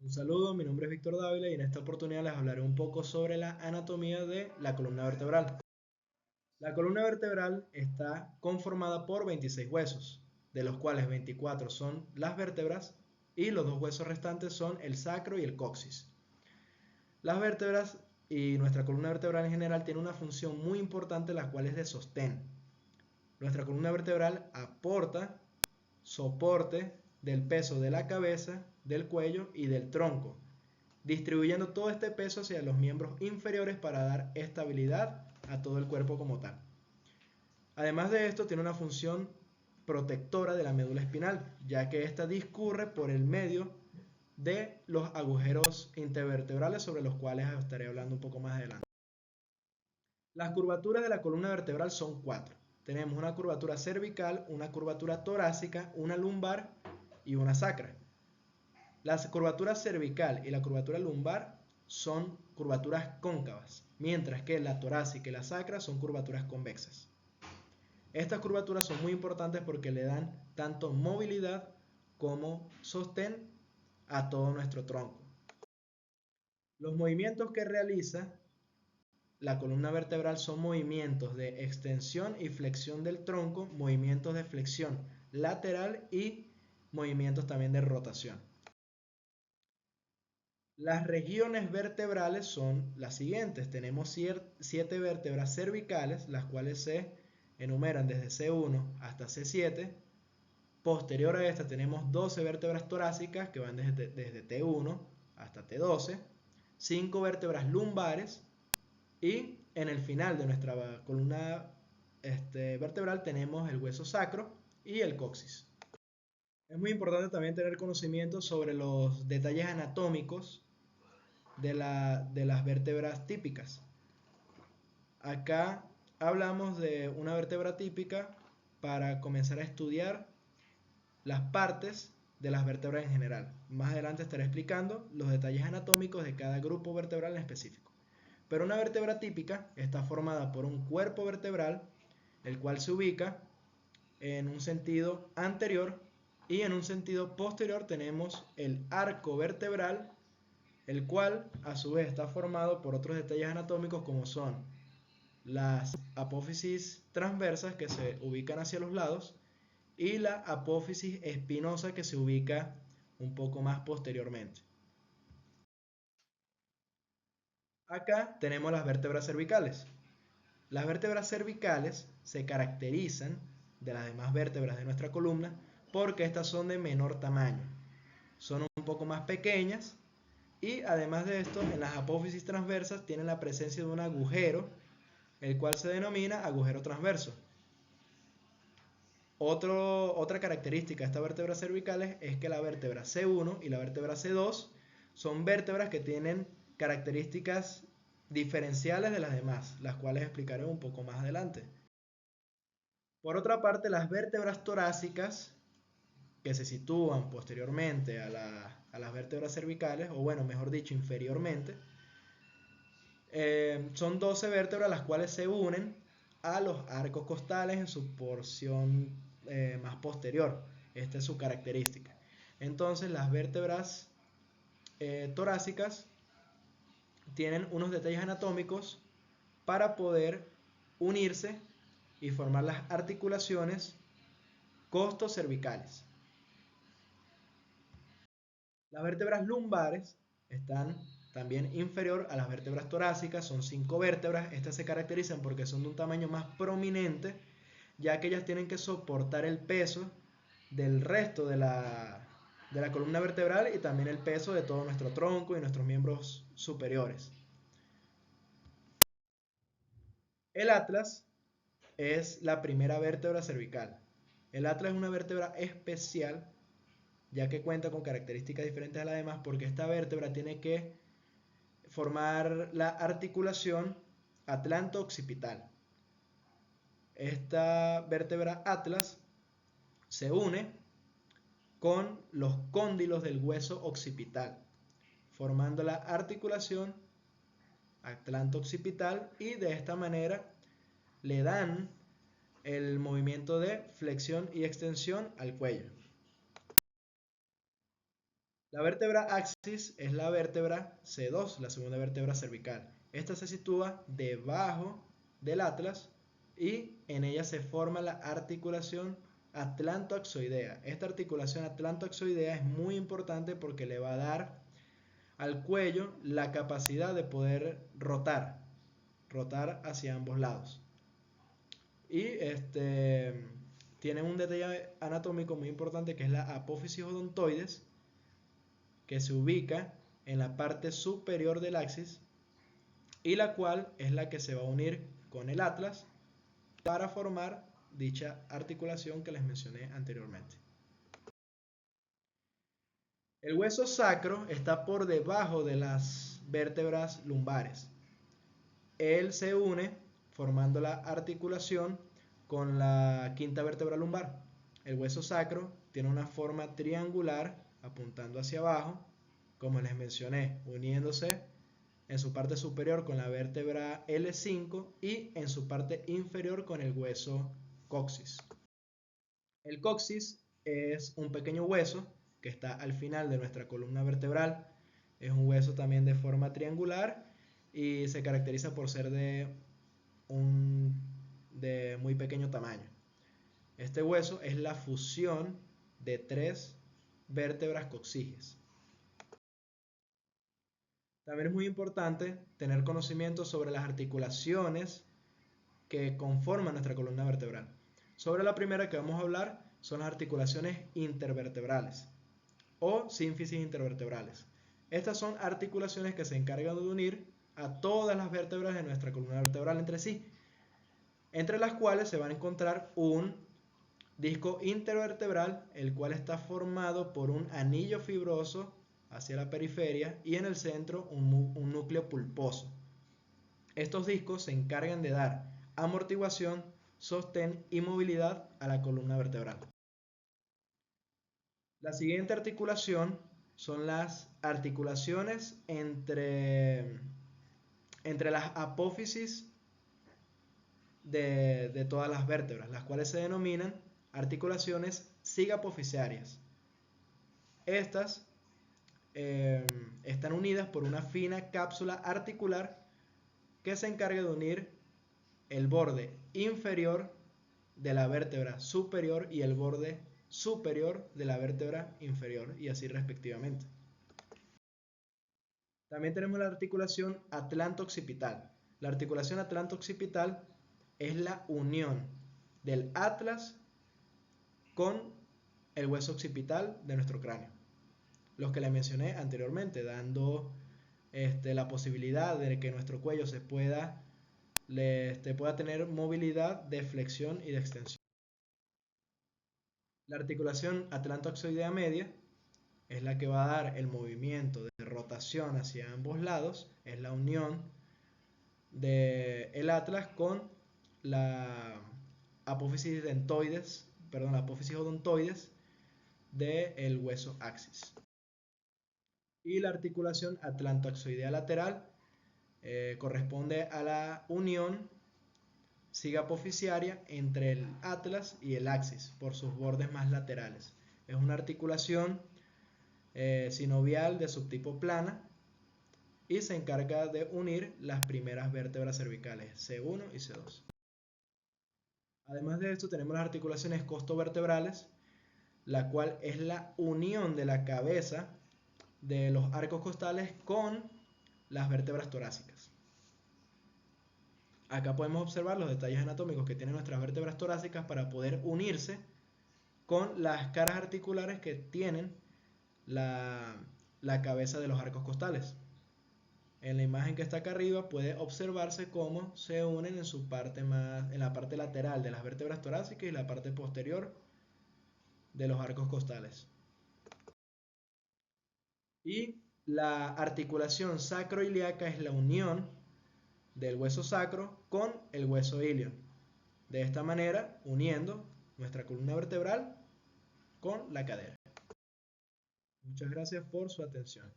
Un saludo, mi nombre es Víctor Dávila y en esta oportunidad les hablaré un poco sobre la anatomía de la columna vertebral. La columna vertebral está conformada por 26 huesos, de los cuales 24 son las vértebras y los dos huesos restantes son el sacro y el coxis. Las vértebras y nuestra columna vertebral en general tiene una función muy importante, la cual es de sostén. Nuestra columna vertebral aporta soporte del peso de la cabeza, del cuello y del tronco, distribuyendo todo este peso hacia los miembros inferiores para dar estabilidad a todo el cuerpo como tal. Además de esto, tiene una función protectora de la médula espinal, ya que ésta discurre por el medio de los agujeros intervertebrales sobre los cuales estaré hablando un poco más adelante. Las curvaturas de la columna vertebral son cuatro. Tenemos una curvatura cervical, una curvatura torácica, una lumbar y una sacra. La curvatura cervical y la curvatura lumbar son curvaturas cóncavas, mientras que la torácica y la sacra son curvaturas convexas. Estas curvaturas son muy importantes porque le dan tanto movilidad como sostén a todo nuestro tronco. Los movimientos que realiza la columna vertebral son movimientos de extensión y flexión del tronco, movimientos de flexión lateral y movimientos también de rotación. Las regiones vertebrales son las siguientes. Tenemos 7 vértebras cervicales, las cuales se enumeran desde C1 hasta C7. Posterior a esta tenemos 12 vértebras torácicas que van desde T1 hasta T12. 5 vértebras lumbares y en el final de nuestra columna vertebral tenemos el hueso sacro y el coxis. Es muy importante también tener conocimiento sobre los detalles anatómicos de las vértebras típicas. Acá hablamos de una vértebra típica para comenzar a estudiar las partes de las vértebras en general. Más adelante estaré explicando los detalles anatómicos de cada grupo vertebral en específico. Pero una vértebra típica está formada por un cuerpo vertebral, el cual se ubica en un sentido anterior, y en un sentido posterior tenemos el arco vertebral, el cual a su vez está formado por otros detalles anatómicos como son las apófisis transversas que se ubican hacia los lados y la apófisis espinosa que se ubica un poco más posteriormente. Acá tenemos las vértebras cervicales. Las vértebras cervicales se caracterizan de las demás vértebras de nuestra columna porque estas son de menor tamaño. Son un poco más pequeñas y además de esto, en las apófisis transversas tienen la presencia de un agujero, el cual se denomina agujero transverso. Otra característica de estas vértebras cervicales es que la vértebra C1 y la vértebra C2 son vértebras que tienen características diferenciales de las demás, las cuales explicaré un poco más adelante. Por otra parte, las vértebras torácicas, que se sitúan posteriormente a las vértebras cervicales, o bueno, mejor dicho, inferiormente, son 12 vértebras las cuales se unen a los arcos costales en su porción más posterior. Esta es su característica. Entonces las vértebras torácicas tienen unos detalles anatómicos para poder unirse y formar las articulaciones costocervicales. Las vértebras lumbares están también inferior a las vértebras torácicas, son 5 vértebras. Estas se caracterizan porque son de un tamaño más prominente, ya que ellas tienen que soportar el peso del resto de la columna vertebral y también el peso de todo nuestro tronco y nuestros miembros superiores. El atlas es la primera vértebra cervical. El atlas es una vértebra especial, ya que cuenta con características diferentes a las demás, porque esta vértebra tiene que formar la articulación atlanto-occipital. Esta vértebra atlas se une con los cóndilos del hueso occipital, formando la articulación atlanto-occipital, y de esta manera le dan el movimiento de flexión y extensión al cuello. La vértebra axis es la vértebra C2, la segunda vértebra cervical. Esta se sitúa debajo del atlas y en ella se forma la articulación atlantoaxoidea. Esta articulación atlantoaxoidea es muy importante porque le va a dar al cuello la capacidad de poder rotar hacia ambos lados. Y tienen un detalle anatómico muy importante que es la apófisis odontoides, que se ubica en la parte superior del axis y la cual es la que se va a unir con el atlas para formar dicha articulación que les mencioné anteriormente. El hueso sacro está por debajo de las vértebras lumbares. Él se une formando la articulación con la quinta vértebra lumbar. El hueso sacro tiene una forma triangular apuntando hacia abajo, como les mencioné, uniéndose en su parte superior con la vértebra L5 y en su parte inferior con el hueso coxis. El coxis es un pequeño hueso que está al final de nuestra columna vertebral. Es un hueso también de forma triangular y se caracteriza por ser de muy pequeño tamaño. Este hueso es la fusión de 3 vértebras coxígeas. También es muy importante tener conocimiento sobre las articulaciones que conforman nuestra columna vertebral. Sobre la primera que vamos a hablar son las articulaciones intervertebrales o sínfisis intervertebrales. Estas son articulaciones que se encargan de unir a todas las vértebras de nuestra columna vertebral entre sí, entre las cuales se van a encontrar un disco intervertebral, el cual está formado por un anillo fibroso hacia la periferia y en el centro un núcleo pulposo. Estos discos se encargan de dar amortiguación, sostén y movilidad a la columna vertebral. La siguiente articulación son las articulaciones entre las apófisis de todas las vértebras, las cuales se denominan articulaciones sigapofisiarias. Estas están unidas por una fina cápsula articular que se encarga de unir el borde inferior de la vértebra superior y el borde superior de la vértebra inferior y así respectivamente. También tenemos la articulación atlanto-occipital. La articulación atlanto-occipital es la unión del atlas con el hueso occipital de nuestro cráneo. Los que les mencioné anteriormente, dando la posibilidad de que nuestro cuello pueda tener movilidad de flexión y de extensión. La articulación atlantoaxoidea media es la que va a dar el movimiento de rotación hacia ambos lados, es la unión del atlas con la apófisis odontoides del hueso axis. Y la articulación atlantoaxoidea lateral corresponde a la unión sigapofisiaria entre el atlas y el axis por sus bordes más laterales. Es una articulación sinovial de subtipo plana y se encarga de unir las primeras vértebras cervicales C1 y C2. Además de esto tenemos las articulaciones costovertebrales, la cual es la unión de la cabeza de los arcos costales con las vértebras torácicas. Acá podemos observar los detalles anatómicos que tienen nuestras vértebras torácicas para poder unirse con las caras articulares que tienen la cabeza de los arcos costales. En la imagen que está acá arriba puede observarse cómo se unen en la parte lateral de las vértebras torácicas y la parte posterior de los arcos costales. Y la articulación sacroiliaca es la unión del hueso sacro con el hueso ilio. De esta manera, uniendo nuestra columna vertebral con la cadera. Muchas gracias por su atención.